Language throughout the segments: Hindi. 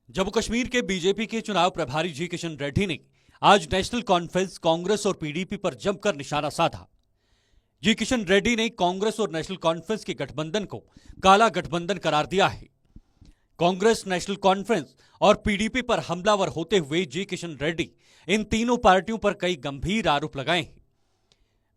जम्मू कश्मीर के बीजेपी के चुनाव प्रभारी जी किशन रेड्डी ने आज नेशनल कॉन्फ्रेंस, कांग्रेस और पीडीपी पर जमकर निशाना साधा। जी किशन रेड्डी ने कांग्रेस और नेशनल कॉन्फ्रेंस के गठबंधन को काला गठबंधन करार दिया है। कांग्रेस, नेशनल कॉन्फ्रेंस और पीडीपी पर हमलावर होते हुए जी किशन रेड्डी इन तीनों पार्टियों पर कई गंभीर आरोप लगाए हैं।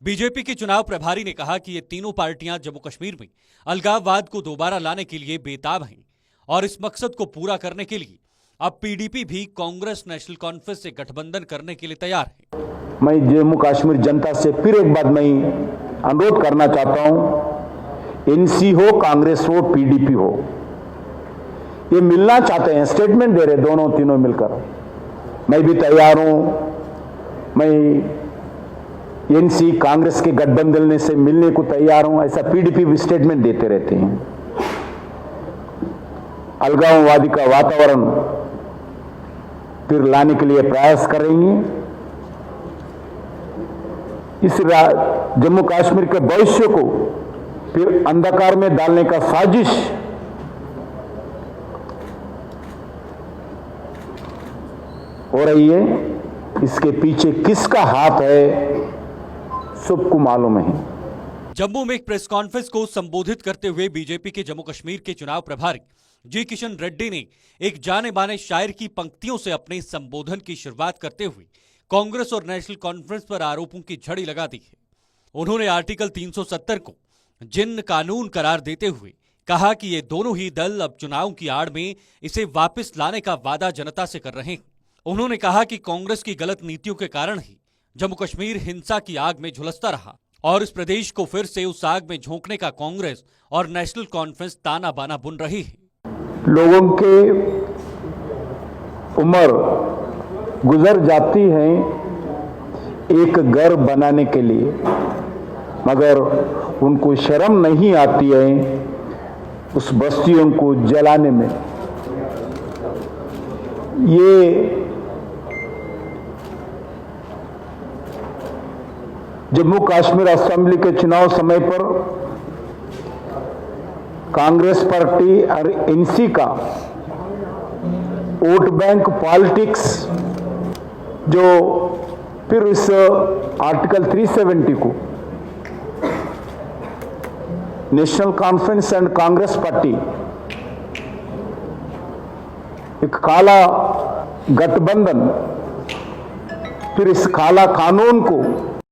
बीजेपी के चुनाव प्रभारी ने कहा कि ये तीनों पार्टियां जम्मू कश्मीर में अलगाववाद को दोबारा लाने के लिए बेताब हैं और इस मकसद को पूरा करने के लिए अब पीडीपी भी कांग्रेस, नेशनल कॉन्फ्रेंस से गठबंधन करने के लिए तैयार है। मैं जम्मू कश्मीर जनता से फिर एक बात मैं अनुरोध करना चाहता हूं, एनसी हो, कांग्रेस हो, पीडीपी हो, ये मिलना चाहते हैं, स्टेटमेंट दे रहे दोनों तीनों मिलकर। मैं भी तैयार हूं, मैं एनसी कांग्रेस के गठबंधन से मिलने को तैयार हूं, ऐसा पीडीपी भी स्टेटमेंट देते रहते हैं। अलगाववादी का वातावरण फिर लाने के लिए प्रयास करेंगे। इस जम्मू कश्मीर के भविष्य को फिर अंधकार में डालने का साजिश हो रही है। इसके पीछे किसका हाथ है सबको मालूम है। जम्मू में एक प्रेस कॉन्फ्रेंस को संबोधित करते हुए बीजेपी के जम्मू कश्मीर के चुनाव प्रभारी जी किशन रेड्डी ने एक जाने माने शायर की पंक्तियों से अपने संबोधन की शुरुआत करते हुए कांग्रेस और नेशनल कॉन्फ्रेंस पर आरोपों की झड़ी लगा दी है। उन्होंने आर्टिकल 370 को जिन्न कानून करार देते हुए कहा कि ये दोनों ही दल अब चुनाव की आड़ में इसे वापस लाने का वादा जनता से कर रहे हैं। उन्होंने कहा कि कांग्रेस की गलत नीतियों के कारण ही जम्मू कश्मीर हिंसा की आग में झुलसता रहा और इस प्रदेश को फिर से उस आग में झोंकने का कांग्रेस और नेशनल कॉन्फ्रेंस ताना बाना बुन रही है। लोगों के उम्र गुजर जाती है एक घर बनाने के लिए, मगर उनको शर्म नहीं आती है उस बस्तियों को जलाने में। ये जम्मू कश्मीर असेंबली के चुनाव समय पर कांग्रेस पार्टी और एनसी का वोट बैंक पॉलिटिक्स जो फिर इस आर्टिकल 370 को national conference and Congress party एक काला गठबंधन, फिर इस काला कानून को